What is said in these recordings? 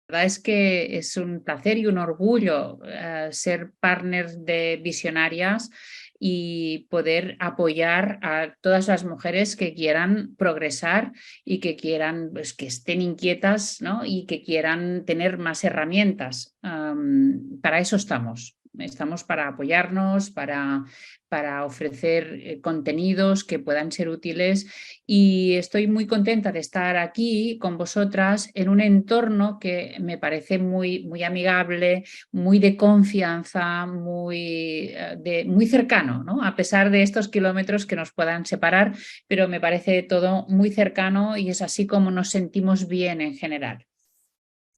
verdad es que es un placer y un orgullo ser partner de Visionarias y poder apoyar a todas las mujeres que quieran progresar y que quieran, pues, que estén inquietas, ¿no? Y que quieran tener más herramientas. Para eso estamos. Estamos para apoyarnos, para ofrecer contenidos que puedan ser útiles, y estoy muy contenta de estar aquí con vosotras en un entorno que me parece muy, muy amigable, muy de confianza, muy cercano, ¿no? A pesar de estos kilómetros que nos puedan separar, pero me parece todo muy cercano y es así como nos sentimos bien en general.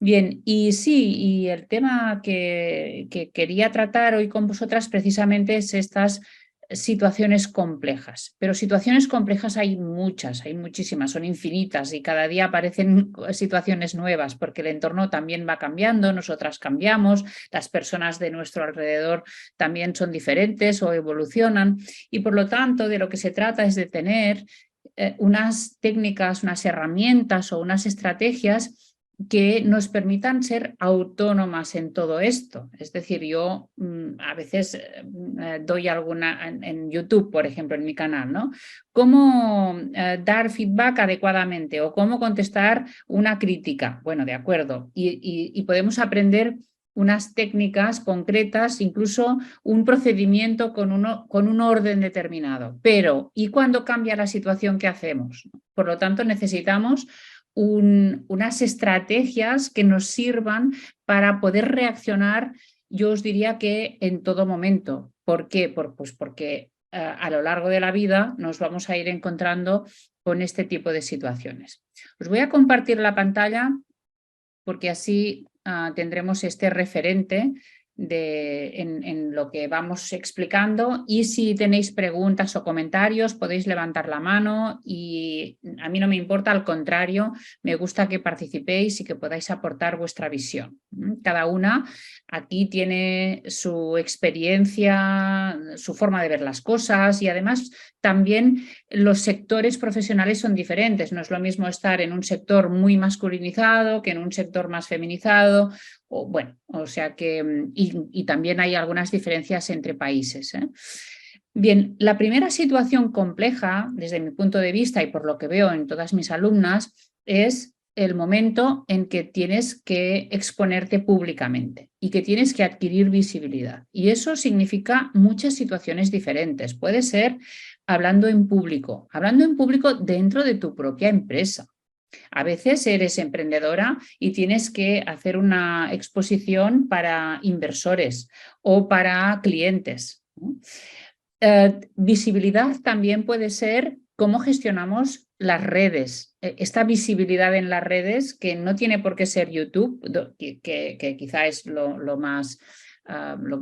Bien, y sí, y el tema que quería tratar hoy con vosotras precisamente es estas situaciones complejas. Pero situaciones complejas hay muchas, hay muchísimas, son infinitas y cada día aparecen situaciones nuevas porque el entorno también va cambiando, nosotras cambiamos, las personas de nuestro alrededor también son diferentes o evolucionan, y por lo tanto de lo que se trata es de tener unas técnicas, unas herramientas o unas estrategias que nos permitan ser autónomas en todo esto. Es decir, yo a veces doy alguna en YouTube, por ejemplo, en mi canal, ¿no? Cómo dar feedback adecuadamente o cómo contestar una crítica. Bueno, de acuerdo. Y podemos aprender unas técnicas concretas, incluso un procedimiento con un orden determinado. Pero, ¿y cuando cambia la situación, qué hacemos? Por lo tanto, necesitamos unas estrategias que nos sirvan para poder reaccionar, yo os diría que en todo momento. ¿Por qué? Pues porque a lo largo de la vida nos vamos a ir encontrando con este tipo de situaciones. Os voy a compartir la pantalla porque así tendremos este referente en lo que vamos explicando, y si tenéis preguntas o comentarios podéis levantar la mano y a mí no me importa, al contrario, me gusta que participéis y que podáis aportar vuestra visión. Cada una aquí tiene su experiencia, su forma de ver las cosas, y además también los sectores profesionales son diferentes. No es lo mismo estar en un sector muy masculinizado que en un sector más feminizado. O sea que, y también hay algunas diferencias entre países. Bien, la primera situación compleja, desde mi punto de vista y por lo que veo en todas mis alumnas, es el momento en que tienes que exponerte públicamente y que tienes que adquirir visibilidad. Y eso significa muchas situaciones diferentes. Puede ser hablando en público dentro de tu propia empresa. A veces eres emprendedora y tienes que hacer una exposición para inversores o para clientes. Visibilidad también puede ser cómo gestionamos las redes. Esta visibilidad en las redes, que no tiene por qué ser YouTube, que quizá es lo más... lo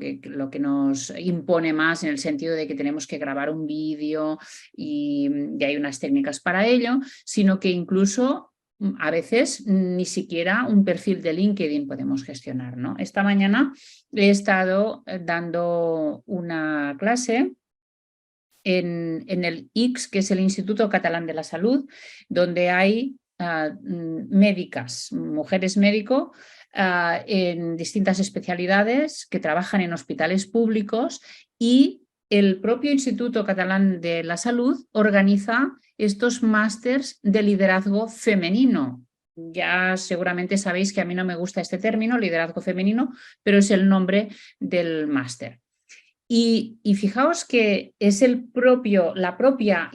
que nos impone más, en el sentido de que tenemos que grabar un vídeo y hay unas técnicas para ello, sino que incluso a veces ni siquiera un perfil de LinkedIn podemos gestionar, ¿no? Esta mañana he estado dando una clase en el ICS, que es el Instituto Catalán de la Salud, donde hay médicas, mujeres médico, en distintas especialidades que trabajan en hospitales públicos, y el propio Instituto Catalán de la Salud organiza estos másters de liderazgo femenino. Ya seguramente sabéis que a mí no me gusta este término, liderazgo femenino, pero es el nombre del máster. Y fijaos que es la propia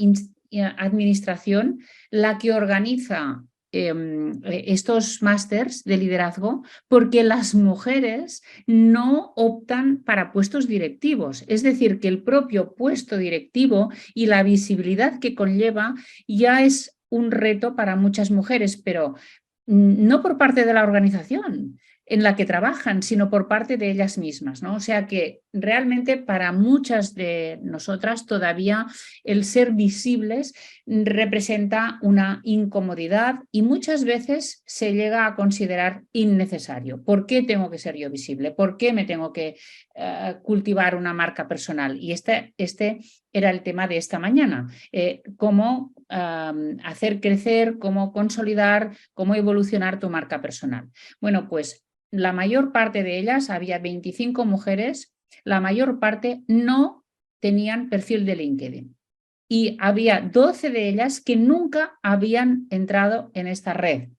administración la que organiza estos másters de liderazgo, porque las mujeres no optan para puestos directivos. Es decir, que el propio puesto directivo y la visibilidad que conlleva ya es un reto para muchas mujeres, pero no por parte de la organización en la que trabajan, sino por parte de ellas mismas, ¿no? O sea que realmente para muchas de nosotras todavía el ser visibles representa una incomodidad y muchas veces se llega a considerar innecesario. ¿Por qué tengo que ser yo visible? ¿Por qué me tengo que cultivar una marca personal? Y este era el tema de esta mañana. Cómo hacer crecer, cómo consolidar, cómo evolucionar tu marca personal. Bueno, pues la mayor parte de ellas, había 25 mujeres, la mayor parte no tenían perfil de LinkedIn. Y había 12 de ellas que nunca habían entrado en esta red.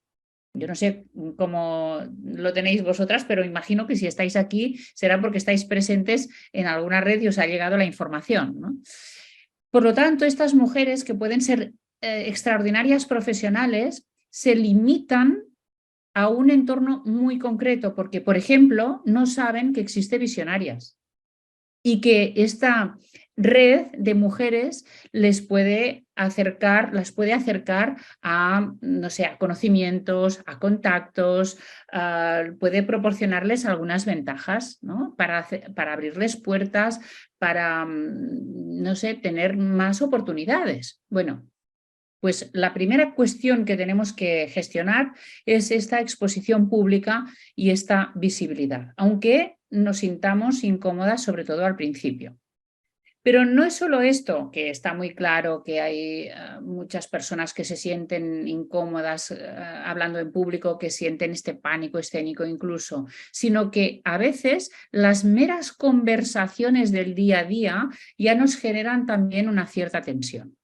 Yo no sé cómo lo tenéis vosotras, pero imagino que si estáis aquí será porque estáis presentes en alguna red y os ha llegado la información, ¿no? Por lo tanto, estas mujeres que pueden ser extraordinarias profesionales se limitan a un entorno muy concreto porque, por ejemplo, no saben que existe Visionarias y que esta red de mujeres les puede acercar, las puede acercar a, no sé, a conocimientos, a contactos, puede proporcionarles algunas ventajas, ¿no? Para abrirles puertas, para, no sé, tener más oportunidades. Bueno, pues la primera cuestión que tenemos que gestionar es esta exposición pública y esta visibilidad, aunque nos sintamos incómodas, sobre todo al principio. Pero no es solo esto, que está muy claro que hay muchas personas que se sienten incómodas hablando en público, que sienten este pánico escénico incluso, sino que a veces las meras conversaciones del día a día ya nos generan también una cierta tensión.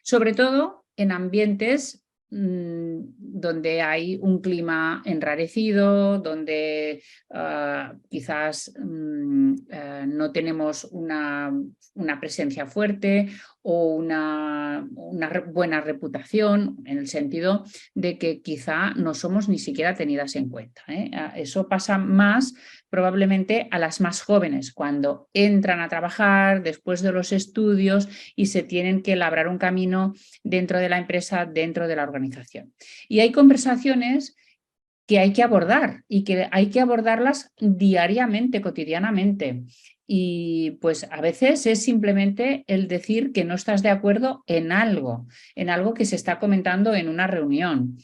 Sobre todo en ambientes donde hay un clima enrarecido, donde quizás no tenemos una presencia fuerte o una buena reputación, en el sentido de que quizá no somos ni siquiera tenidas en cuenta, ¿eh? Eso pasa más probablemente a las más jóvenes, cuando entran a trabajar después de los estudios y se tienen que labrar un camino dentro de la empresa, dentro de la organización. Y hay conversaciones que hay que abordar y que hay que abordarlas diariamente, cotidianamente. Y pues a veces es simplemente el decir que no estás de acuerdo en algo que se está comentando en una reunión.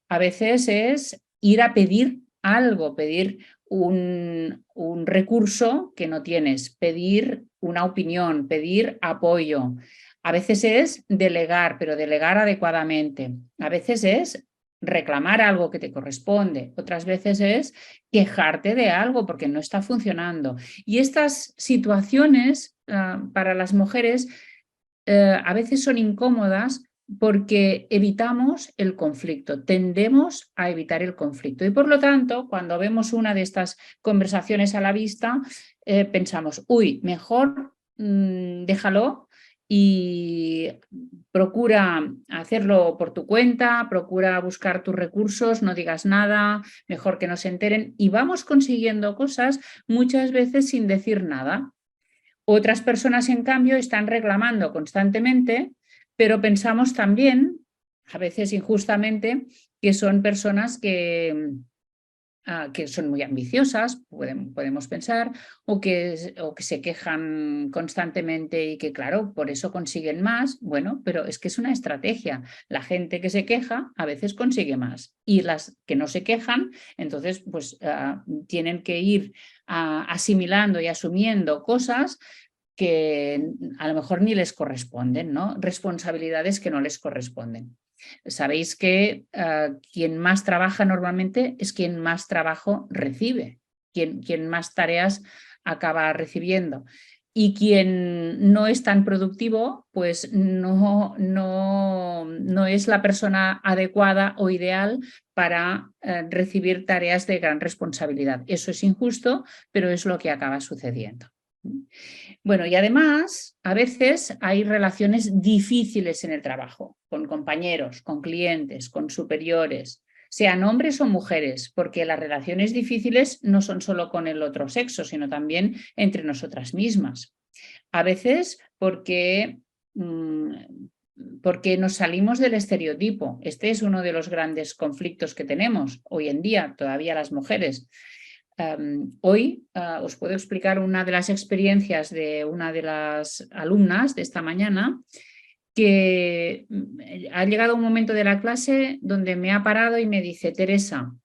A veces es ir a pedir algo, pedir un recurso que no tienes, pedir una opinión, pedir apoyo. A veces es delegar, pero delegar adecuadamente. A veces es reclamar algo que te corresponde. Otras veces es quejarte de algo porque no está funcionando. Y estas situaciones para las mujeres a veces son incómodas porque evitamos el conflicto, tendemos a evitar el conflicto. Y por lo tanto, cuando vemos una de estas conversaciones a la vista, pensamos, uy, mejor déjalo y procura hacerlo por tu cuenta, procura buscar tus recursos, no digas nada, mejor que no se enteren. Y vamos consiguiendo cosas muchas veces sin decir nada. Otras personas, en cambio, están reclamando constantemente, pero pensamos también, a veces injustamente, que son personas que son muy ambiciosas, podemos pensar, o que se quejan constantemente y que, claro, por eso consiguen más. Bueno, pero es que es una estrategia. La gente que se queja a veces consigue más y las que no se quejan, entonces, pues tienen que ir asimilando y asumiendo cosas que a lo mejor ni les corresponden, ¿no? Responsabilidades que no les corresponden. Sabéis que quien más trabaja normalmente es quien más trabajo recibe, quien más tareas acaba recibiendo. Y quien no es tan productivo, pues no es la persona adecuada o ideal para recibir tareas de gran responsabilidad. Eso es injusto, pero es lo que acaba sucediendo. Bueno, y además, a veces hay relaciones difíciles en el trabajo, con compañeros, con clientes, con superiores, sean hombres o mujeres, porque las relaciones difíciles no son solo con el otro sexo, sino también entre nosotras mismas. A veces porque nos salimos del estereotipo. Este es uno de los grandes conflictos que tenemos hoy en día, todavía las mujeres. Hoy os puedo explicar una de las experiencias de una de las alumnas de esta mañana, que ha llegado un momento de la clase donde me ha parado y me dice: Teresa,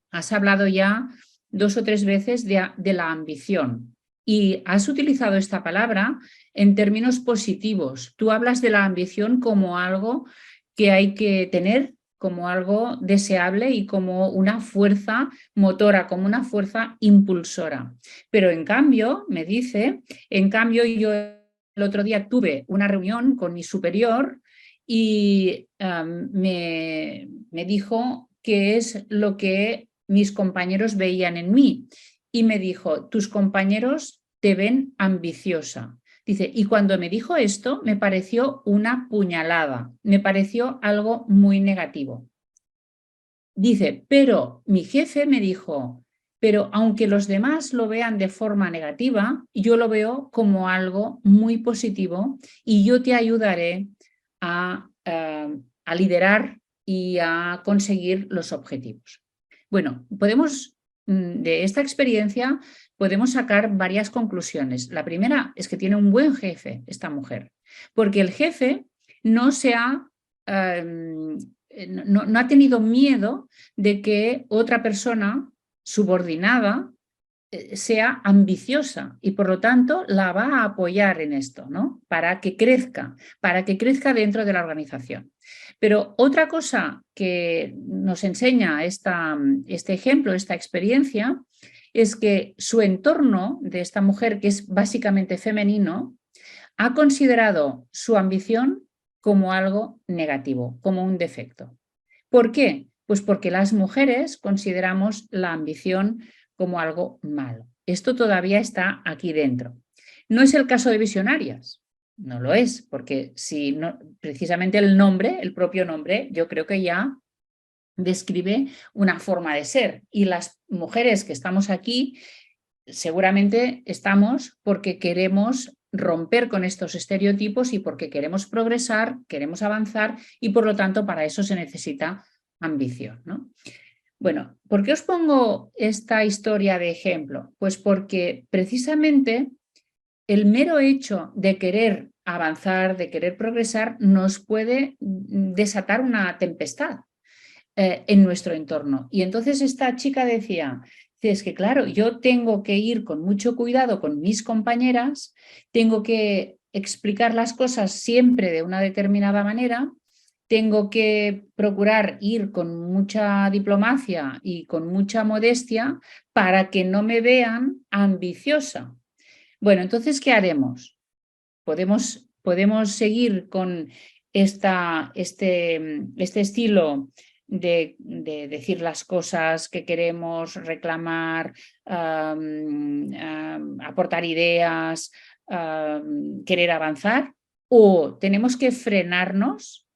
has hablado ya 2 o 3 veces de la ambición y has utilizado esta palabra en términos positivos. Tú hablas de la ambición como algo que hay que tener como algo deseable y como una fuerza motora, como una fuerza impulsora. Pero en cambio, me dice, en cambio yo el otro día tuve una reunión con mi superior y me dijo qué es lo que mis compañeros veían en mí. Y me dijo, tus compañeros te ven ambiciosa. Dice, y cuando me dijo esto, me pareció una puñalada, me pareció algo muy negativo. Dice, pero mi jefe me dijo, pero aunque los demás lo vean de forma negativa, yo lo veo como algo muy positivo y yo te ayudaré a liderar y a conseguir los objetivos. Bueno, de esta experiencia podemos sacar varias conclusiones. La primera es que tiene un buen jefe esta mujer, porque el jefe no se ha... no ha tenido miedo de que otra persona subordinada sea ambiciosa y por lo tanto la va a apoyar en esto, ¿no? Para que crezca dentro de la organización. Pero otra cosa que nos enseña este ejemplo, esta experiencia, es que su entorno de esta mujer, que es básicamente femenino, ha considerado su ambición como algo negativo, como un defecto. ¿Por qué? Pues porque las mujeres consideramos la ambición como algo malo. Esto todavía está aquí dentro. No es el caso de visionarias, no lo es, porque si no, precisamente el propio nombre, yo creo que ya describe una forma de ser. Y las mujeres que estamos aquí, seguramente estamos porque queremos romper con estos estereotipos y porque queremos progresar, queremos avanzar y por lo tanto para eso se necesita ambición, ¿no? Bueno, ¿por qué os pongo esta historia de ejemplo? Pues porque precisamente el mero hecho de querer avanzar, de querer progresar, nos puede desatar una tempestad en nuestro entorno. Y entonces esta chica decía, es que claro, yo tengo que ir con mucho cuidado con mis compañeras, tengo que explicar las cosas siempre de una determinada manera, tengo que procurar ir con mucha diplomacia y con mucha modestia para que no me vean ambiciosa. Bueno, entonces, ¿qué haremos? Podemos seguir con este estilo de decir las cosas que queremos, reclamar, aportar ideas, querer avanzar, o tenemos que frenarnos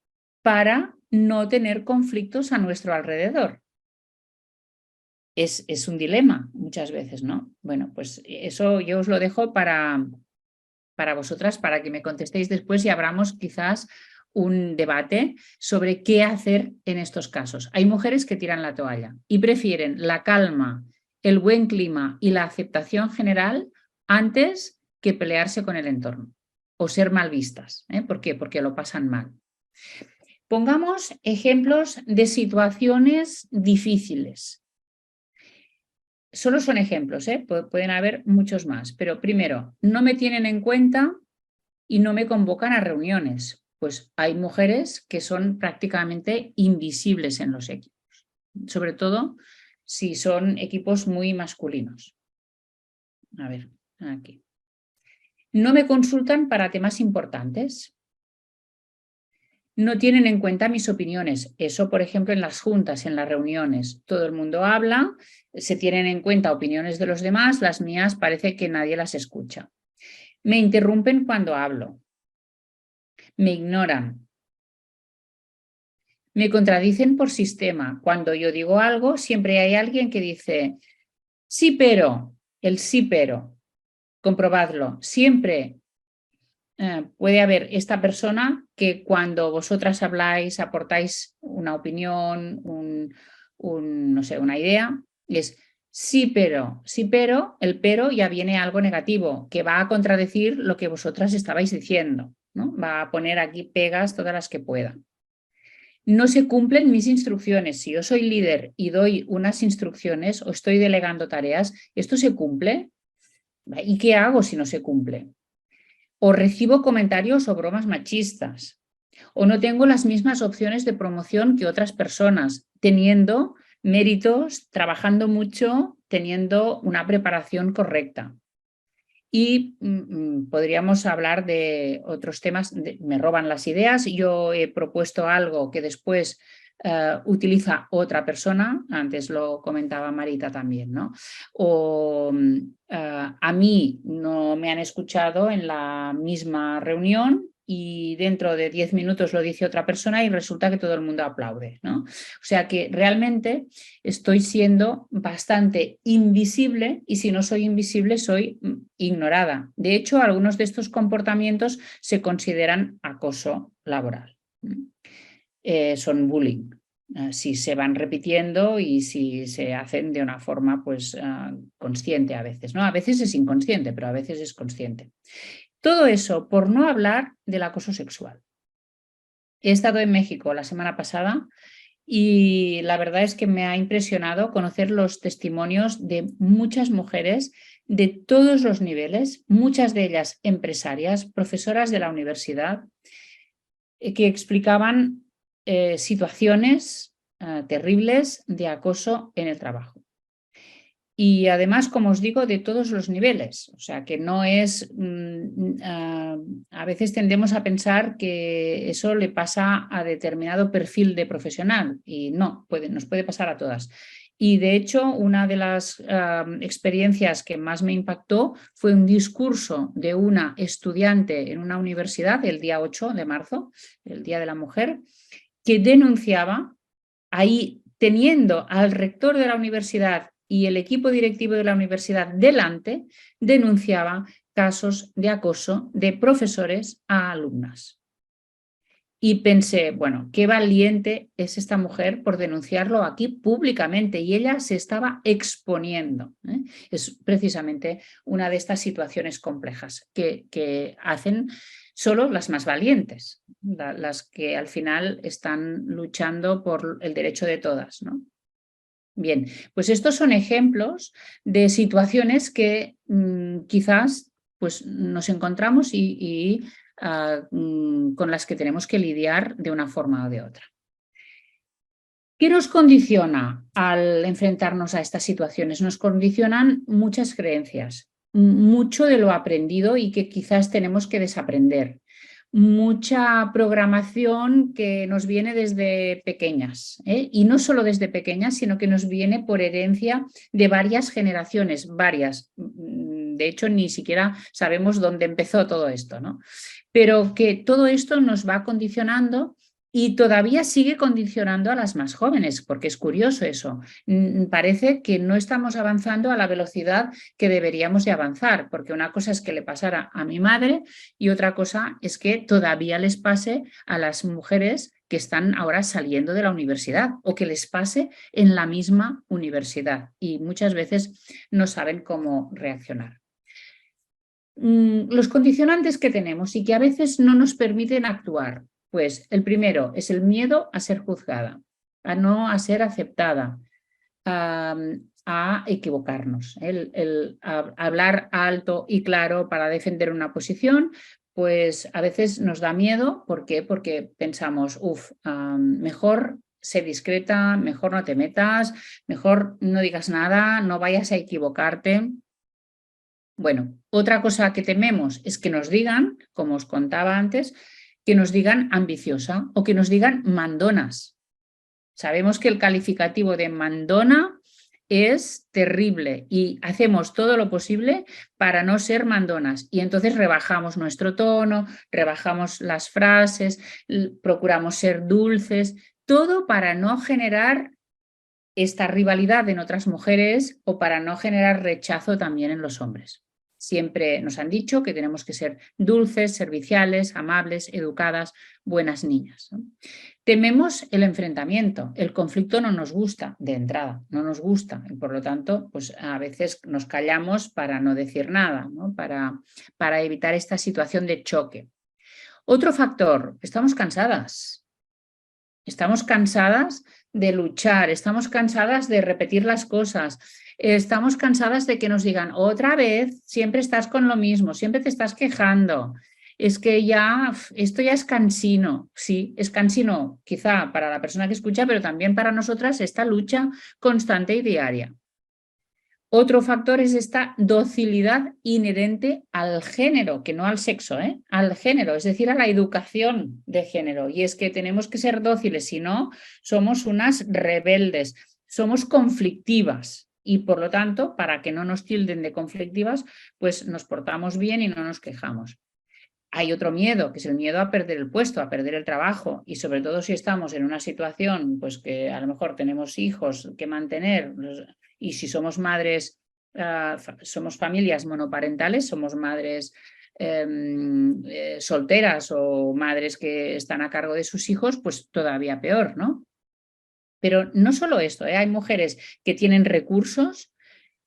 para no tener conflictos a nuestro alrededor. Es un dilema muchas veces, ¿no? Bueno, pues eso yo os lo dejo para vosotras, para que me contestéis después y abramos quizás un debate sobre qué hacer en estos casos. Hay mujeres que tiran la toalla y prefieren la calma, el buen clima y la aceptación general antes que pelearse con el entorno o ser mal vistas. ¿Por qué? Porque lo pasan mal. Pongamos ejemplos de situaciones difíciles. Solo son ejemplos, pueden haber muchos más, pero primero, no me tienen en cuenta y no me convocan a reuniones. Pues hay mujeres que son prácticamente invisibles en los equipos, sobre todo si son equipos muy masculinos. A ver, aquí. No me consultan para temas importantes. No tienen en cuenta mis opiniones. Eso, por ejemplo, en las juntas, en las reuniones. Todo el mundo habla, se tienen en cuenta opiniones de los demás, las mías parece que nadie las escucha. Me interrumpen cuando hablo. Me ignoran. Me contradicen por sistema. Cuando yo digo algo, siempre hay alguien que dice, sí, pero, el sí, pero. Comprobadlo. Siempre puede haber esta persona que cuando vosotras habláis, aportáis una opinión, no sé, una idea, es sí, pero, el pero ya viene algo negativo, que va a contradecir lo que vosotras estabais diciendo, ¿no? Va a poner aquí pegas todas las que pueda. No se cumplen mis instrucciones. Si yo soy líder y doy unas instrucciones o estoy delegando tareas, ¿esto se cumple? ¿Y qué hago si no se cumple? O recibo comentarios o bromas machistas. o no tengo las mismas opciones de promoción que otras personas, teniendo méritos, trabajando mucho, teniendo una preparación correcta. Y podríamos hablar de otros temas, me roban las ideas, yo he propuesto algo que después utiliza otra persona, antes lo comentaba Marita también, ¿no? O a mí no me han escuchado en la misma reunión y dentro de 10 minutos lo dice otra persona y resulta que todo el mundo aplaude, ¿no? O sea que realmente estoy siendo bastante invisible y si no soy invisible soy ignorada. De hecho, algunos de estos comportamientos se consideran acoso laboral. Son bullying. Si se van repitiendo y si se hacen de una forma pues, consciente a veces, ¿no? A veces es inconsciente, pero a veces es consciente. Todo eso por no hablar del acoso sexual. He estado en México la semana pasada y la verdad es que me ha impresionado conocer los testimonios de muchas mujeres de todos los niveles, muchas de ellas empresarias, profesoras de la universidad, que explicaban situaciones terribles de acoso en el trabajo. Y además, como os digo, de todos los niveles. O sea, que no es... a veces tendemos a pensar que eso le pasa a determinado perfil de profesional y no, nos puede pasar a todas. Y de hecho, una de las experiencias que más me impactó fue un discurso de una estudiante en una universidad el día 8 de marzo, el Día de la Mujer, que denunciaba, ahí teniendo al rector de la universidad y el equipo directivo de la universidad delante, denunciaba casos de acoso de profesores a alumnas. Y pensé, bueno, qué valiente es esta mujer por denunciarlo aquí públicamente y ella se estaba exponiendo. Es precisamente una de estas situaciones complejas que hacen solo las más valientes, las que al final están luchando por el derecho de todas, ¿no? Bien, pues estos son ejemplos de situaciones que quizás pues, nos encontramos y con las que tenemos que lidiar de una forma o de otra. ¿Qué nos condiciona al enfrentarnos a estas situaciones? Nos condicionan muchas creencias, mucho de lo aprendido y que quizás tenemos que desaprender. Mucha programación que nos viene desde pequeñas, y no solo desde pequeñas, sino que nos viene por herencia de varias generaciones, varias. De hecho, ni siquiera sabemos dónde empezó todo esto, ¿no? Pero que todo esto nos va condicionando y todavía sigue condicionando a las más jóvenes, porque es curioso eso. Parece que no estamos avanzando a la velocidad que deberíamos de avanzar, porque una cosa es que le pasara a mi madre y otra cosa es que todavía les pase a las mujeres que están ahora saliendo de la universidad o que les pase en la misma universidad y muchas veces no saben cómo reaccionar. Los condicionantes que tenemos y que a veces no nos permiten actuar. Pues el primero es el miedo a ser juzgada, a ser aceptada, a equivocarnos. El hablar alto y claro para defender una posición, pues a veces nos da miedo. ¿Por qué? Porque pensamos, mejor sé discreta, mejor no te metas, mejor no digas nada, no vayas a equivocarte. Bueno, otra cosa que tememos es que nos digan, como os contaba antes, que nos digan ambiciosa o que nos digan mandonas. Sabemos que el calificativo de mandona es terrible y hacemos todo lo posible para no ser mandonas y entonces rebajamos nuestro tono, rebajamos las frases, procuramos ser dulces, todo para no generar esta rivalidad en otras mujeres o para no generar rechazo también en los hombres. Siempre nos han dicho que tenemos que ser dulces, serviciales, amables, educadas, buenas niñas, ¿no? Tememos el enfrentamiento, el conflicto no nos gusta de entrada, no nos gusta y por lo tanto pues a veces nos callamos para no decir nada, ¿no? Para evitar esta situación de choque. Otro factor, estamos cansadas. Estamos cansadas de luchar, estamos cansadas de repetir las cosas, estamos cansadas de que nos digan otra vez, siempre estás con lo mismo, siempre te estás quejando. es que ya esto ya es cansino. Sí, es cansino quizá para la persona que escucha, pero también para nosotras esta lucha constante y diaria. Otro factor es esta docilidad inherente al género, que no al sexo, al género, es decir, a la educación de género. Y es que tenemos que ser dóciles, si no, somos unas rebeldes, somos conflictivas. Y por lo tanto, para que no nos tilden de conflictivas, pues nos portamos bien y no nos quejamos. Hay otro miedo, que es el miedo a perder el puesto, a perder el trabajo, y sobre todo si estamos en una situación pues que a lo mejor tenemos hijos que mantener, y si somos madres, somos familias monoparentales, somos madres solteras o madres que están a cargo de sus hijos, pues todavía peor, ¿no? Pero no solo esto, hay mujeres que tienen recursos,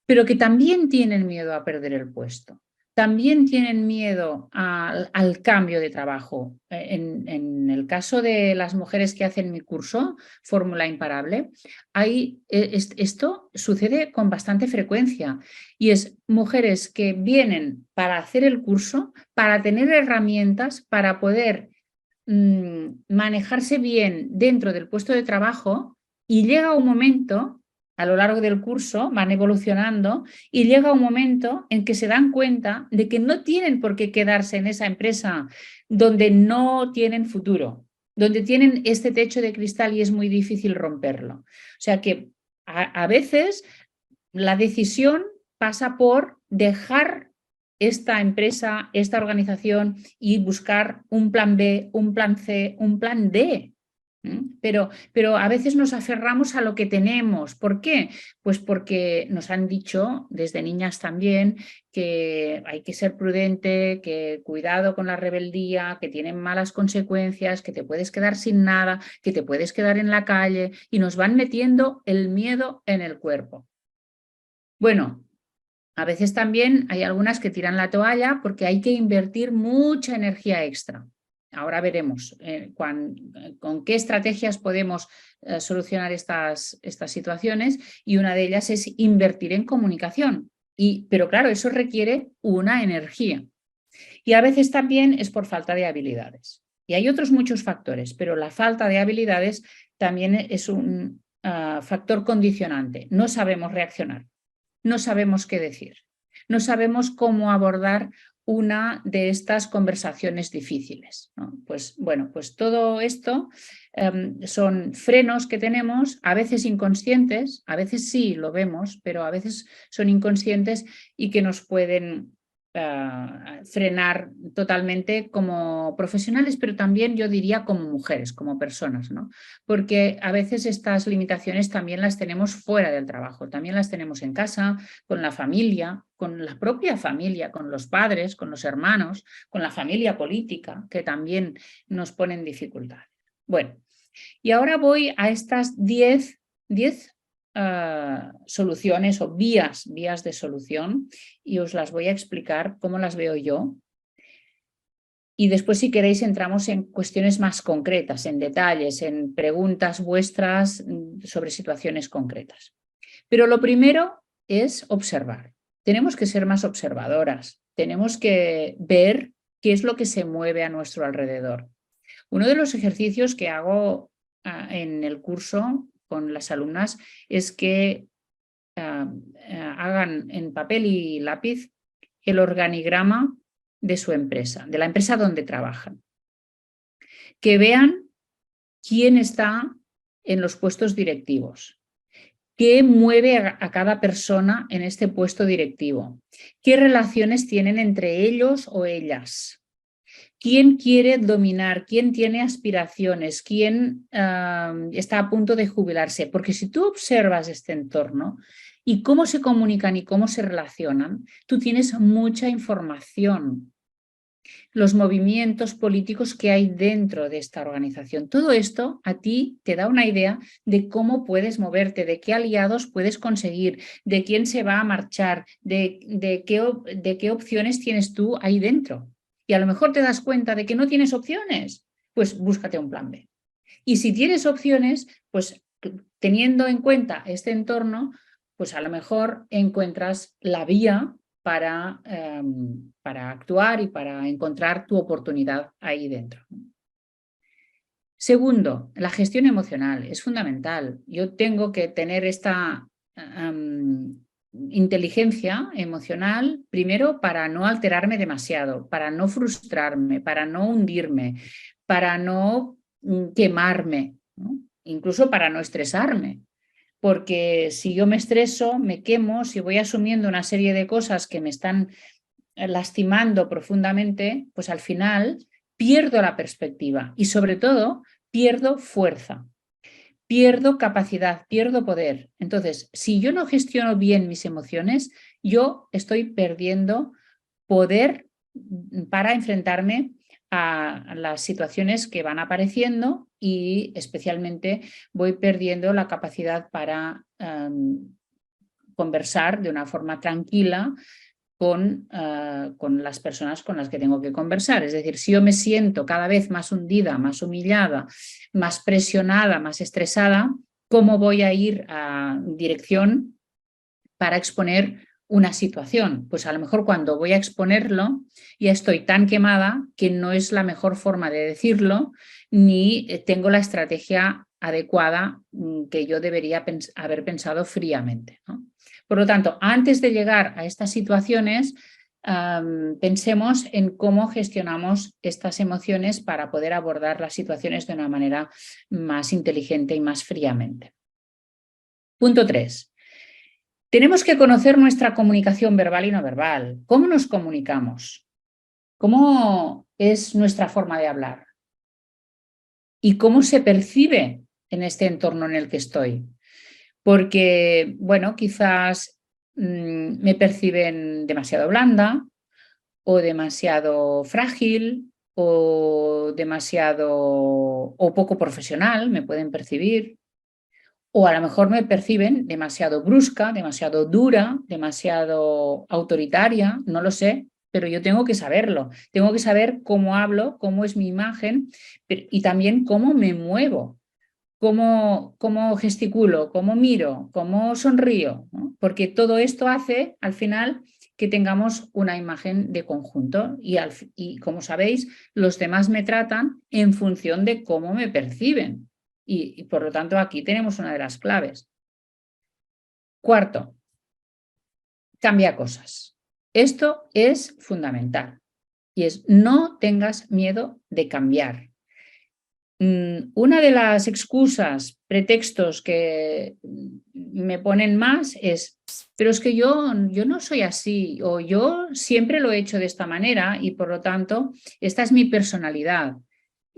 pero que también tienen miedo a perder el puesto, también tienen miedo al cambio de trabajo. En el caso de las mujeres que hacen mi curso, Fórmula Imparable, esto sucede con bastante frecuencia y es mujeres que vienen para hacer el curso, para tener herramientas, para poder manejarse bien dentro del puesto de trabajo, y llega un momento a lo largo del curso, van evolucionando y llega un momento en que se dan cuenta de que no tienen por qué quedarse en esa empresa donde no tienen futuro, donde tienen este techo de cristal y es muy difícil romperlo. O sea que a veces la decisión pasa por dejar esta empresa, esta organización y buscar un plan B, un plan C, un plan D. Pero a veces nos aferramos a lo que tenemos. ¿Por qué? Pues porque nos han dicho desde niñas también que hay que ser prudente, que cuidado con la rebeldía, que tienen malas consecuencias, que te puedes quedar sin nada, que te puedes quedar en la calle, y nos van metiendo el miedo en el cuerpo. Bueno, a veces también hay algunas que tiran la toalla porque hay que invertir mucha energía extra. Ahora veremos con qué estrategias podemos solucionar estas situaciones, y una de ellas es invertir en comunicación. Pero claro, eso requiere una energía. Y a veces también es por falta de habilidades. Y hay otros muchos factores, pero la falta de habilidades también es un factor condicionante. No sabemos reaccionar. No sabemos qué decir, no sabemos cómo abordar una de estas conversaciones difíciles, ¿no? Pues bueno, pues todo esto son frenos que tenemos, a veces inconscientes, a veces sí lo vemos, pero a veces son inconscientes y que nos pueden frenar totalmente como profesionales, pero también yo diría como mujeres, como personas, ¿no? Porque a veces estas limitaciones también las tenemos fuera del trabajo, también las tenemos en casa, con la familia, con la propia familia, con los padres, con los hermanos, con la familia política, que también nos ponen dificultades. Bueno, y ahora voy a estas 10 soluciones o vías de solución, y os las voy a explicar cómo las veo yo. Y después, si queréis, entramos en cuestiones más concretas, en detalles, en preguntas vuestras sobre situaciones concretas. Pero lo primero es observar. Tenemos que ser más observadoras. Tenemos que ver qué es lo que se mueve a nuestro alrededor. Uno de los ejercicios que hago en el curso con las alumnas es que hagan en papel y lápiz el organigrama de su empresa, de la empresa donde trabajan. Que vean quién está en los puestos directivos, qué mueve a cada persona en este puesto directivo, qué relaciones tienen entre ellos o ellas, quién quiere dominar, quién tiene aspiraciones, quién está a punto de jubilarse. Porque si tú observas este entorno y cómo se comunican y cómo se relacionan, tú tienes mucha información. Los movimientos políticos que hay dentro de esta organización. Todo esto a ti te da una idea de cómo puedes moverte, de qué aliados puedes conseguir, de quién se va a marchar, de qué opciones tienes tú ahí dentro. Y a lo mejor te das cuenta de que no tienes opciones, pues búscate un plan B. Y si tienes opciones, pues teniendo en cuenta este entorno, pues a lo mejor encuentras la vía para actuar y para encontrar tu oportunidad ahí dentro. Segundo, la gestión emocional es fundamental. Yo tengo que tener esta inteligencia emocional, primero, para no alterarme demasiado, para no frustrarme, para no hundirme, para no quemarme, ¿no? Incluso para no estresarme. Porque si yo me estreso, me quemo, si voy asumiendo una serie de cosas que me están lastimando profundamente, pues al final pierdo la perspectiva y sobre todo pierdo fuerza, pierdo capacidad, pierdo poder. Entonces, si yo no gestiono bien mis emociones, yo estoy perdiendo poder para enfrentarme a las situaciones que van apareciendo y especialmente voy perdiendo la capacidad para conversar de una forma tranquila con las personas con las que tengo que conversar. Es decir, si yo me siento cada vez más hundida, más humillada, más presionada, más estresada, ¿cómo voy a ir a dirección para exponer una situación? Pues a lo mejor cuando voy a exponerlo ya estoy tan quemada que no es la mejor forma de decirlo, ni tengo la estrategia adecuada que yo debería haber pensado fríamente, ¿no? Por lo tanto, antes de llegar a estas situaciones, pensemos en cómo gestionamos estas emociones para poder abordar las situaciones de una manera más inteligente y más fríamente. Punto 3. Tenemos que conocer nuestra comunicación verbal y no verbal. ¿Cómo nos comunicamos? ¿Cómo es nuestra forma de hablar? ¿Y cómo se percibe en este entorno en el que estoy? Porque, bueno, quizás me perciben demasiado blanda o demasiado frágil o demasiado o poco profesional, me pueden percibir. O a lo mejor me perciben demasiado brusca, demasiado dura, demasiado autoritaria, no lo sé, pero yo tengo que saberlo. Tengo que saber cómo hablo, cómo es mi imagen y también cómo me muevo, cómo gesticulo, cómo miro, cómo sonrío, ¿no? Porque todo esto hace al final que tengamos una imagen de conjunto y como sabéis, los demás me tratan en función de cómo me perciben. Y por lo tanto aquí tenemos una de las claves. Cuarto, cambia cosas. Esto es fundamental y es no tengas miedo de cambiar. Una de las excusas, pretextos que me ponen más es, pero es que yo no soy así o yo siempre lo he hecho de esta manera y por lo tanto esta es mi personalidad.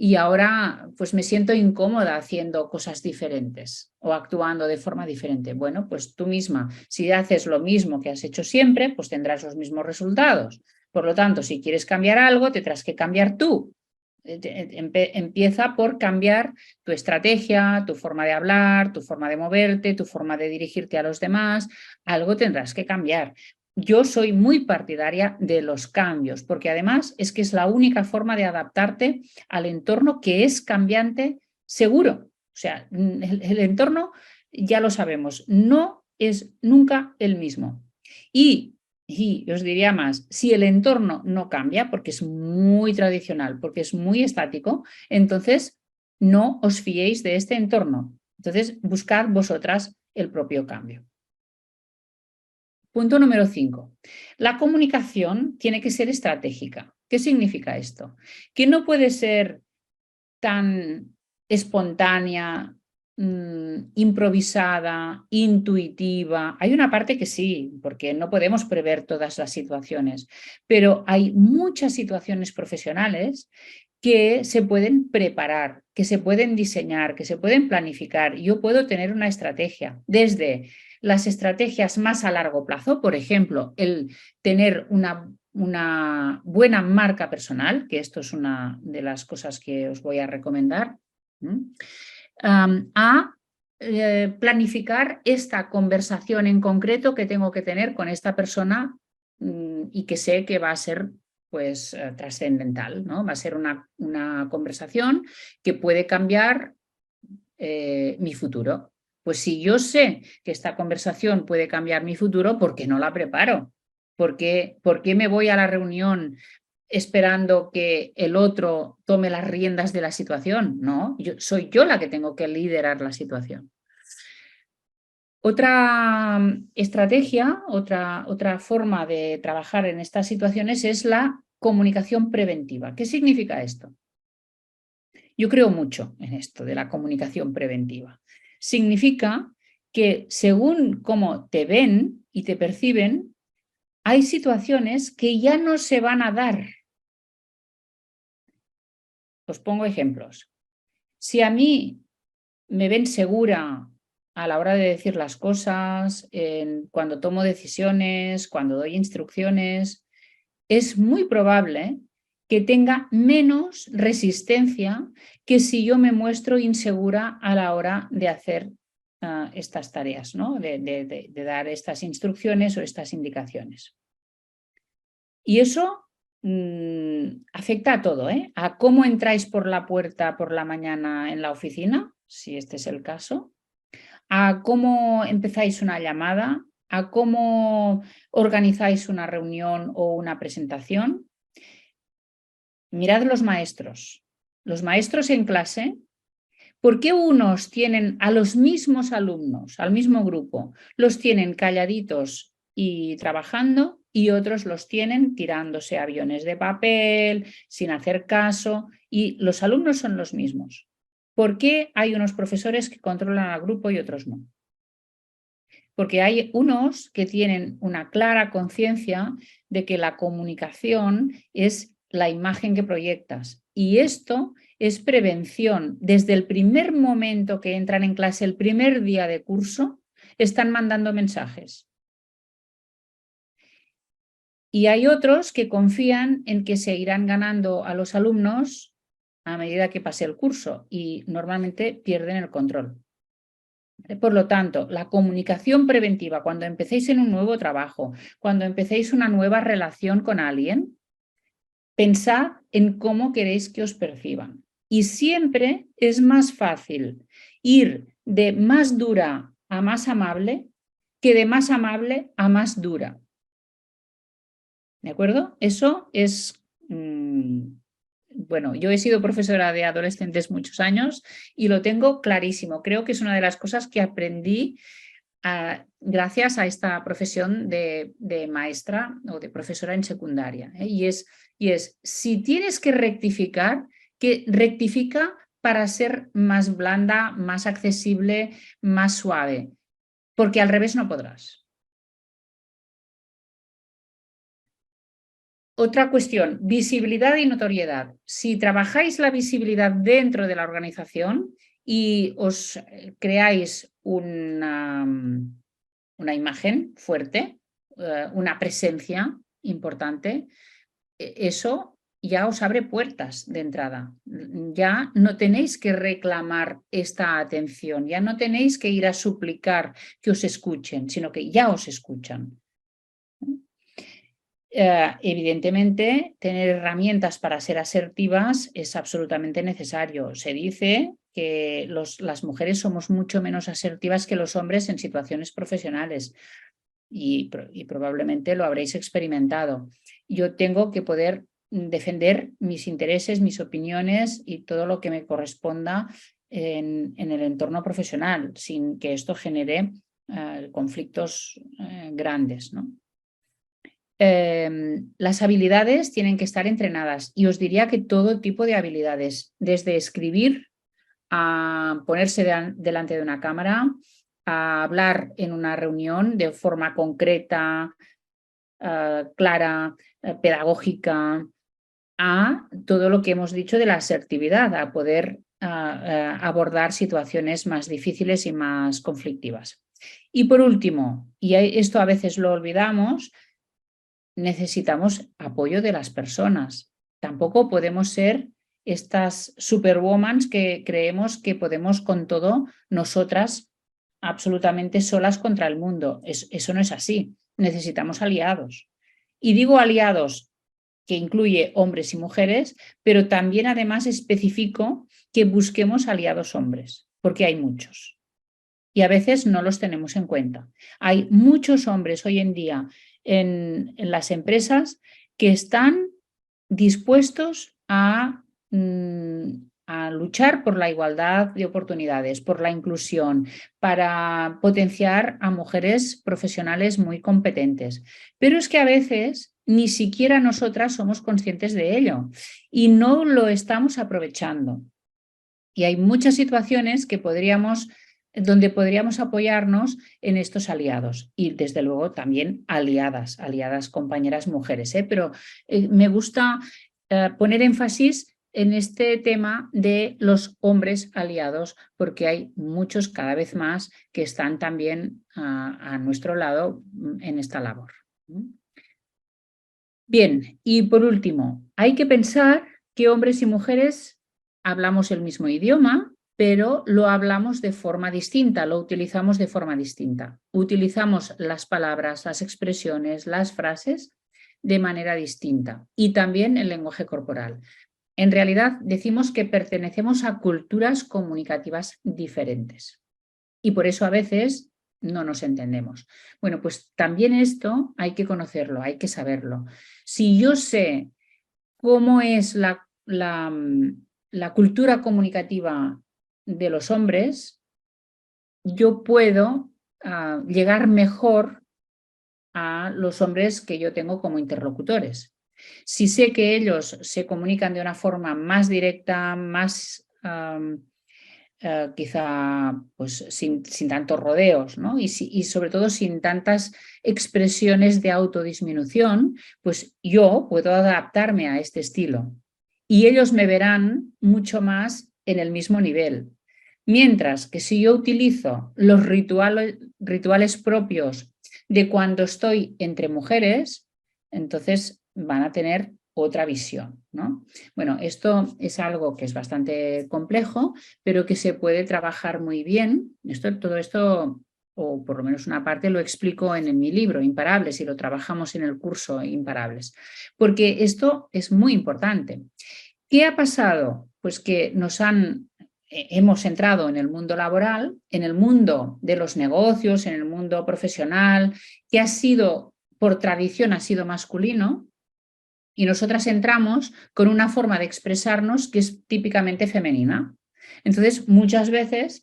Y ahora pues me siento incómoda haciendo cosas diferentes o actuando de forma diferente. Bueno, pues tú misma, si haces lo mismo que has hecho siempre, pues tendrás los mismos resultados. Por lo tanto, si quieres cambiar algo, tendrás que cambiar tú. Empieza por cambiar tu estrategia, tu forma de hablar, tu forma de moverte, tu forma de dirigirte a los demás. Algo tendrás que cambiar. Yo soy muy partidaria de los cambios, porque además es que es la única forma de adaptarte al entorno que es cambiante seguro. O sea, el entorno, ya lo sabemos, no es nunca el mismo. Y os diría más, si el entorno no cambia, porque es muy tradicional, porque es muy estático, entonces no os fiéis de este entorno. Entonces, buscad vosotras el propio cambio. Punto número 5. La comunicación tiene que ser estratégica. ¿Qué significa esto? Que no puede ser tan espontánea, improvisada, intuitiva. Hay una parte que sí, porque no podemos prever todas las situaciones, pero hay muchas situaciones profesionales que se pueden preparar, que se pueden diseñar, que se pueden planificar. Yo puedo tener una estrategia, desde las estrategias más a largo plazo, por ejemplo, el tener una buena marca personal, que esto es una de las cosas que os voy a recomendar, a planificar esta conversación en concreto que tengo que tener con esta persona y que sé que va a ser pues trascendental, ¿no? Va a ser una conversación que puede cambiar mi futuro. Pues si yo sé que esta conversación puede cambiar mi futuro, ¿por qué no la preparo? ¿Por qué me voy a la reunión esperando que el otro tome las riendas de la situación? No, soy yo la que tengo que liderar la situación. Otra estrategia, otra forma de trabajar en estas situaciones es la comunicación preventiva. ¿Qué significa esto? Yo creo mucho en esto de la comunicación preventiva. Significa que según cómo te ven y te perciben, hay situaciones que ya no se van a dar. Os pongo ejemplos. Si a mí me ven segura a la hora de decir las cosas, cuando tomo decisiones, cuando doy instrucciones, es muy probable que tenga menos resistencia que si yo me muestro insegura a la hora de hacer estas tareas, ¿no? de dar estas instrucciones o estas indicaciones. Y eso afecta a todo, ¿eh? A cómo entráis por la puerta por la mañana en la oficina, si este es el caso, a cómo empezáis una llamada, a cómo organizáis una reunión o una presentación. Mirad los maestros. Los maestros en clase, ¿por qué unos tienen a los mismos alumnos, al mismo grupo, los tienen calladitos y trabajando y otros los tienen tirándose aviones de papel, sin hacer caso, y los alumnos son los mismos? ¿Por qué hay unos profesores que controlan al grupo y otros no? Porque hay unos que tienen una clara conciencia de que la comunicación es la imagen que proyectas. Y esto es prevención. Desde el primer momento que entran en clase, el primer día de curso, están mandando mensajes. Y hay otros que confían en que se irán ganando a los alumnos a medida que pase el curso y normalmente pierden el control. Por lo tanto, la comunicación preventiva, cuando empecéis en un nuevo trabajo, cuando empecéis una nueva relación con alguien, pensad en cómo queréis que os perciban. Y siempre es más fácil ir de más dura a más amable que de más amable a más dura. ¿De acuerdo? Eso es... Bueno, yo he sido profesora de adolescentes muchos años y lo tengo clarísimo. Creo que es una de las cosas que aprendí gracias a esta profesión de maestra o de profesora en secundaria. Y es, si tienes que rectifica para ser más blanda, más accesible, más suave, porque al revés no podrás. Otra cuestión, visibilidad y notoriedad. Si trabajáis la visibilidad dentro de la organización y os creáis una imagen fuerte, una presencia importante, eso ya os abre puertas de entrada. Ya no tenéis que reclamar esta atención, ya no tenéis que ir a suplicar que os escuchen, sino que ya os escuchan. Evidentemente, tener herramientas para ser asertivas es absolutamente necesario. Se dice que las mujeres somos mucho menos asertivas que los hombres en situaciones profesionales y probablemente lo habréis experimentado. Yo tengo que poder defender mis intereses, mis opiniones y todo lo que me corresponda en el entorno profesional, sin que esto genere conflictos grandes, ¿no? Las habilidades tienen que estar entrenadas y os diría que todo tipo de habilidades, desde escribir a ponerse delante de una cámara, a hablar en una reunión de forma concreta, clara, pedagógica, a todo lo que hemos dicho de la asertividad, a poder abordar situaciones más difíciles y más conflictivas. Y por último, y esto a veces lo olvidamos, necesitamos apoyo de las personas. Tampoco podemos ser estas superwoman que creemos que podemos con todo nosotras absolutamente solas contra el mundo. Eso no es así. Necesitamos aliados. Y digo aliados que incluye hombres y mujeres, pero también además especifico que busquemos aliados hombres, porque hay muchos. Y a veces no los tenemos en cuenta. Hay muchos hombres hoy en día en las empresas que están dispuestos a luchar por la igualdad de oportunidades, por la inclusión, para potenciar a mujeres profesionales muy competentes. Pero es que a veces ni siquiera nosotras somos conscientes de ello y no lo estamos aprovechando. Y hay muchas situaciones donde podríamos apoyarnos en estos aliados y desde luego también aliadas compañeras mujeres. Pero me gusta poner énfasis en este tema de los hombres aliados, porque hay muchos cada vez más que están también a nuestro lado en esta labor. Bien, y por último, hay que pensar que hombres y mujeres hablamos el mismo idioma, pero lo hablamos de forma distinta, lo utilizamos de forma distinta. Utilizamos las palabras, las expresiones, las frases de manera distinta y también el lenguaje corporal. En realidad decimos que pertenecemos a culturas comunicativas diferentes y por eso a veces no nos entendemos. Bueno, pues también esto hay que conocerlo, hay que saberlo. Si yo sé cómo es la cultura comunicativa de los hombres, yo puedo llegar mejor a los hombres que yo tengo como interlocutores. Si sé que ellos se comunican de una forma más directa, más quizá pues, sin tantos rodeos, ¿no? y sobre todo sin tantas expresiones de autodisminución, pues yo puedo adaptarme a este estilo y ellos me verán mucho más en el mismo nivel. Mientras que si yo utilizo los rituales propios de cuando estoy entre mujeres, entonces van a tener otra visión, ¿no? Bueno, esto es algo que es bastante complejo, pero que se puede trabajar muy bien. Todo esto, o por lo menos una parte, lo explico en mi libro, Imparables, y lo trabajamos en el curso Imparables, porque esto es muy importante. ¿Qué ha pasado? Pues que hemos entrado en el mundo laboral, en el mundo de los negocios, en el mundo profesional, que por tradición ha sido masculino, y nosotras entramos con una forma de expresarnos que es típicamente femenina. Entonces, muchas veces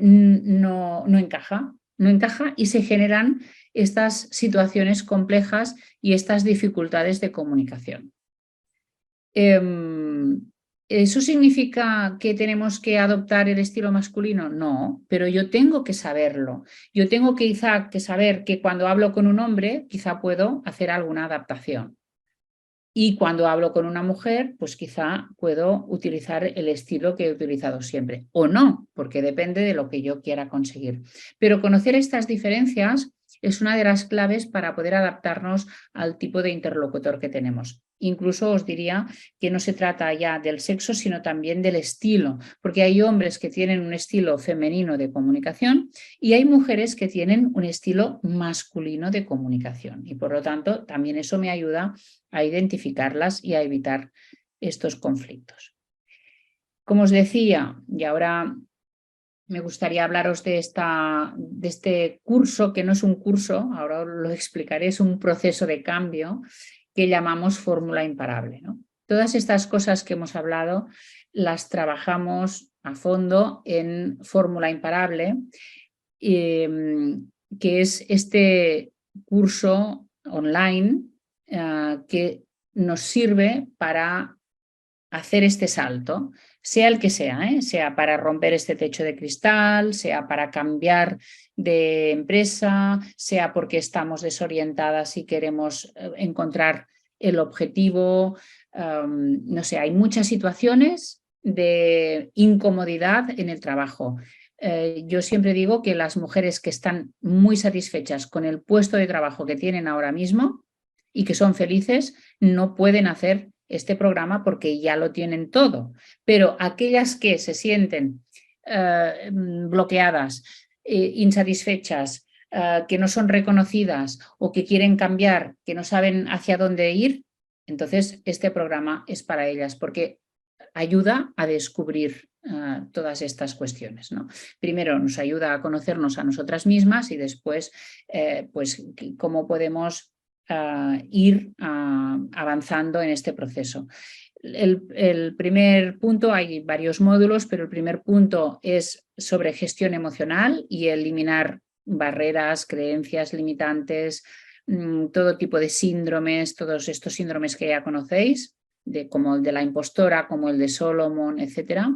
no encaja y se generan estas situaciones complejas y estas dificultades de comunicación. ¿Eso significa que tenemos que adoptar el estilo masculino? No, pero yo tengo que saberlo. Yo tengo quizá que saber que cuando hablo con un hombre, quizá puedo hacer alguna adaptación. Y cuando hablo con una mujer, pues quizá puedo utilizar el estilo que he utilizado siempre. O no, porque depende de lo que yo quiera conseguir. Pero conocer estas diferencias es una de las claves para poder adaptarnos al tipo de interlocutor que tenemos. Incluso os diría que no se trata ya del sexo, sino también del estilo, porque hay hombres que tienen un estilo femenino de comunicación y hay mujeres que tienen un estilo masculino de comunicación. Y por lo tanto, también eso me ayuda a identificarlas y a evitar estos conflictos. Como os decía, y ahora me gustaría hablaros de este curso, que no es un curso, ahora os lo explicaré, es un proceso de cambio que llamamos Fórmula Imparable, ¿no? Todas estas cosas que hemos hablado las trabajamos a fondo en Fórmula Imparable, que es este curso online que nos sirve para hacer este salto, sea el que sea, sea para romper este techo de cristal, sea para cambiar de empresa, sea porque estamos desorientadas y queremos encontrar el objetivo. No sé, hay muchas situaciones de incomodidad en el trabajo. Yo siempre digo que las mujeres que están muy satisfechas con el puesto de trabajo que tienen ahora mismo y que son felices, no pueden hacer este programa porque ya lo tienen todo. Pero aquellas que se sienten bloqueadas, insatisfechas, que no son reconocidas o que quieren cambiar, que no saben hacia dónde ir, entonces este programa es para ellas porque ayuda a descubrir todas estas cuestiones, ¿no? Primero nos ayuda a conocernos a nosotras mismas y después pues cómo podemos ir avanzando en este proceso. El primer punto, hay varios módulos, pero el primer punto es sobre gestión emocional y eliminar barreras, creencias limitantes, todo tipo de síndromes, todos estos síndromes que ya conocéis, como el de la impostora, como el de Solomon, etc.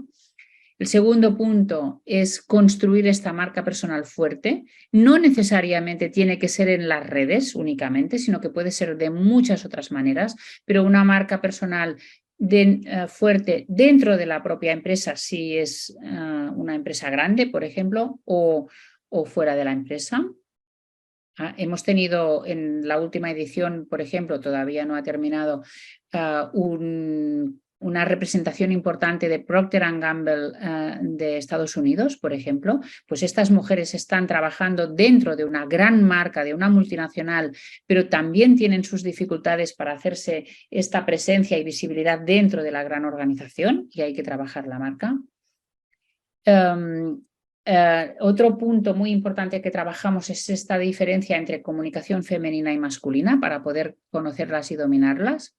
El segundo punto es construir esta marca personal fuerte. No necesariamente tiene que ser en las redes únicamente, sino que puede ser de muchas otras maneras, pero una marca personal fuerte dentro de la propia empresa, si es una empresa grande, por ejemplo, o fuera de la empresa. Hemos tenido en la última edición, por ejemplo, todavía no ha terminado, una representación importante de Procter & Gamble de Estados Unidos, por ejemplo. Pues estas mujeres están trabajando dentro de una gran marca, de una multinacional, pero también tienen sus dificultades para hacerse esta presencia y visibilidad dentro de la gran organización, y hay que trabajar la marca. Otro punto muy importante que trabajamos es esta diferencia entre comunicación femenina y masculina para poder conocerlas y dominarlas.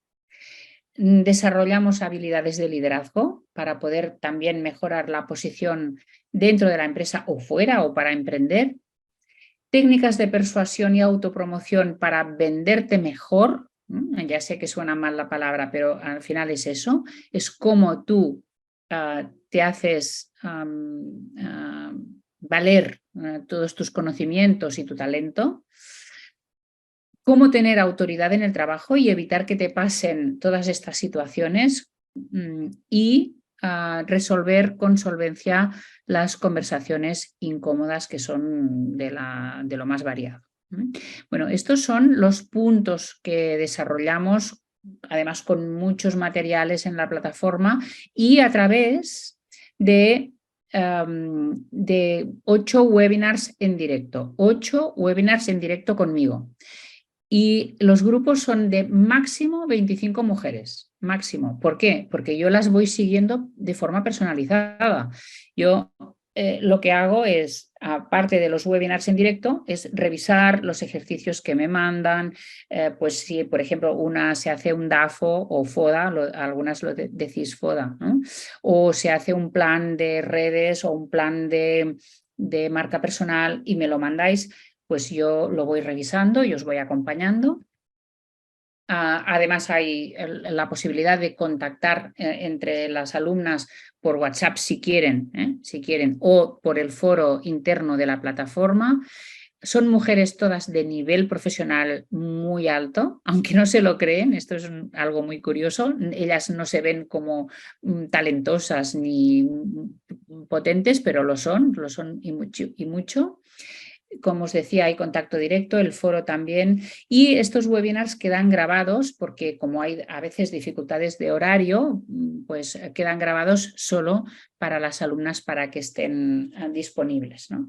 Desarrollamos habilidades de liderazgo para poder también mejorar la posición dentro de la empresa o fuera, o para emprender. Técnicas de persuasión y autopromoción para venderte mejor. Ya sé que suena mal la palabra, pero al final es eso. Es cómo tú te haces valer todos tus conocimientos y tu talento. Cómo tener autoridad en el trabajo y evitar que te pasen todas estas situaciones, y resolver con solvencia las conversaciones incómodas, que son de lo más variado. Bueno, estos son los puntos que desarrollamos, además con muchos materiales en la plataforma y a través de 8 webinars en directo. 8 webinars en directo conmigo. Y los grupos son de máximo 25 mujeres, máximo. ¿Por qué? Porque yo las voy siguiendo de forma personalizada. Yo lo que hago es, aparte de los webinars en directo, es revisar los ejercicios que me mandan. Pues si, por ejemplo, una se hace un DAFO o FODA, algunas lo decís FODA, ¿no? O se hace un plan de redes o un plan de marca personal y me lo mandáis, pues yo lo voy revisando y os voy acompañando. Además hay la posibilidad de contactar entre las alumnas por WhatsApp si quieren, o por el foro interno de la plataforma. Son mujeres todas de nivel profesional muy alto, aunque no se lo creen, esto es algo muy curioso. Ellas no se ven como talentosas ni potentes, pero lo son y mucho. Como os decía, hay contacto directo, el foro también, y estos webinars quedan grabados porque como hay a veces dificultades de horario, pues quedan grabados solo para las alumnas para que estén disponibles, ¿no?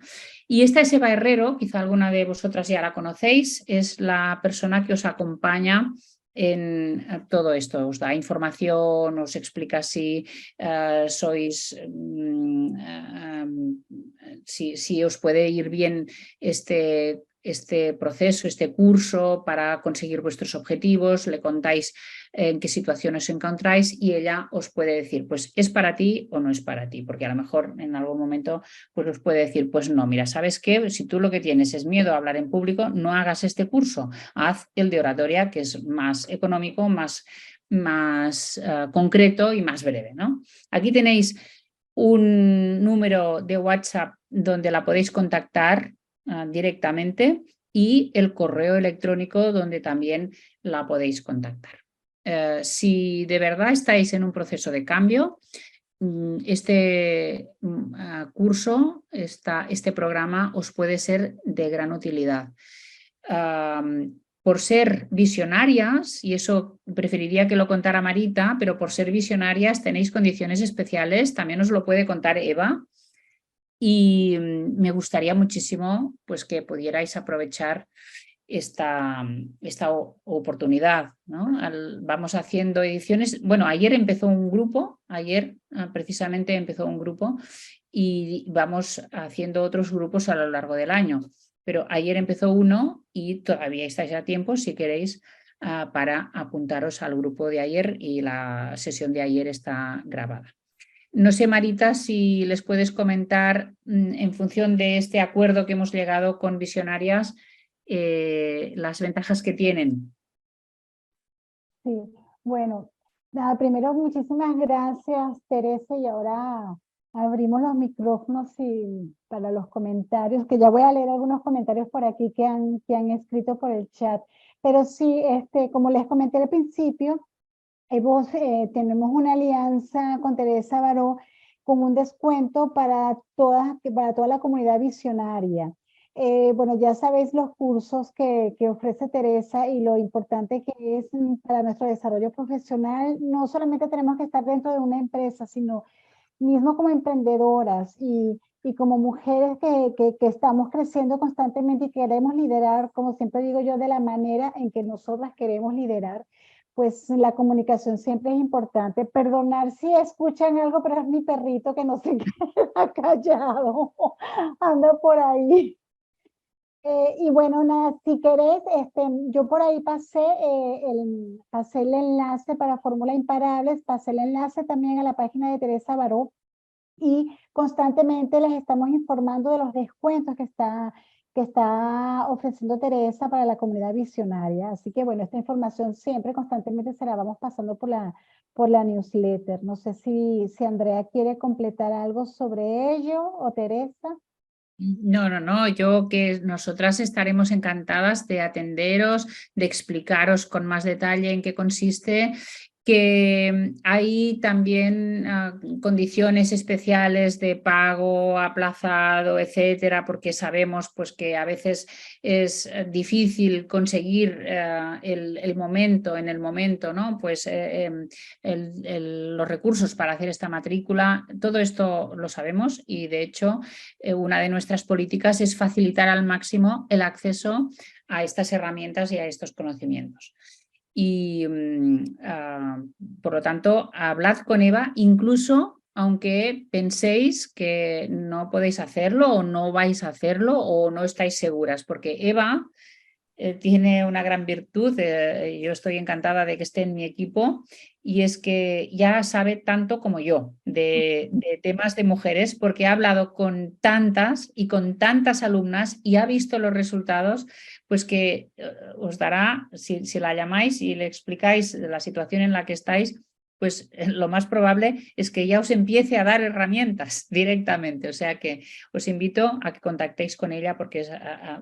Y esta es Eva Herrero, quizá alguna de vosotras ya la conocéis, es la persona que os acompaña en todo esto, os da información, os explica si sois, si os puede ir bien este proceso, este curso para conseguir vuestros objetivos, le contáis en qué situación os encontráis y ella os puede decir, pues es para ti o no es para ti, porque a lo mejor en algún momento pues os puede decir, pues no, mira, ¿sabes qué? Si tú lo que tienes es miedo a hablar en público, no hagas este curso, haz el de oratoria, que es más económico, más concreto y más breve, ¿no? Aquí tenéis un número de WhatsApp donde la podéis contactar directamente y el correo electrónico donde también la podéis contactar. Si de verdad estáis en un proceso de cambio, este curso, este programa os puede ser de gran utilidad. Por ser visionarias, y eso preferiría que lo contara Marita, pero por ser visionarias tenéis condiciones especiales, también os lo puede contar Eva, y me gustaría muchísimo pues, que pudierais aprovechar esta oportunidad, ¿no? Vamos haciendo ediciones. Bueno, ayer empezó un grupo, precisamente empezó un grupo y vamos haciendo otros grupos a lo largo del año. pero ayer empezó uno y todavía estáis a tiempo si queréis para apuntaros al grupo de ayer, y la sesión de ayer está grabada. No sé, Marita, si les puedes comentar en función de este acuerdo que hemos llegado con Visionarias las ventajas que tienen. Sí, bueno, nada, primero muchísimas gracias, Teresa, y ahora abrimos los micrófonos para los comentarios, que ya voy a leer algunos comentarios por aquí que han escrito por el chat. Pero sí, como les comenté al principio, tenemos una alianza con Teresa Baró con un descuento para toda la comunidad visionaria. Bueno, ya sabéis los cursos que ofrece Teresa y lo importante que es para nuestro desarrollo profesional. No solamente tenemos que estar dentro de una empresa, sino mismo como emprendedoras y como mujeres que estamos creciendo constantemente y queremos liderar, como siempre digo yo, de la manera en que nosotras queremos liderar. Pues la comunicación siempre es importante. Perdonar si escuchan algo, pero es mi perrito que no se queda callado. Anda por ahí. Y bueno, nada, si querés, yo por ahí pasé el enlace para Fórmula Imparables, pasé el enlace también a la página de Teresa Baró, y constantemente les estamos informando de los descuentos que está ofreciendo Teresa para la comunidad visionaria. Así que bueno, esta información siempre constantemente se la vamos pasando por la newsletter. No sé si Andrea quiere completar algo sobre ello, o Teresa. No, yo que nosotras estaremos encantadas de atenderos, de explicaros con más detalle en qué consiste, que hay también condiciones especiales de pago aplazado, etcétera, porque sabemos pues que a veces es difícil conseguir el momento, en el momento, ¿no? Pues los recursos para hacer esta matrícula. Todo esto lo sabemos, y de hecho una de nuestras políticas es facilitar al máximo el acceso a estas herramientas y a estos conocimientos. Y por lo tanto, hablad con Eva, incluso aunque penséis que no podéis hacerlo o no vais a hacerlo o no estáis seguras, porque Eva tiene una gran virtud, yo estoy encantada de que esté en mi equipo, y es que ya sabe tanto como yo de temas de mujeres, porque ha hablado con tantas y con tantas alumnas y ha visto los resultados, pues que os dará, si la llamáis y le explicáis la situación en la que estáis, pues lo más probable es que ya os empiece a dar herramientas directamente. O sea que os invito a que contactéis con ella, porque es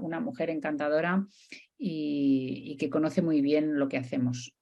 una mujer encantadora y que conoce muy bien lo que hacemos.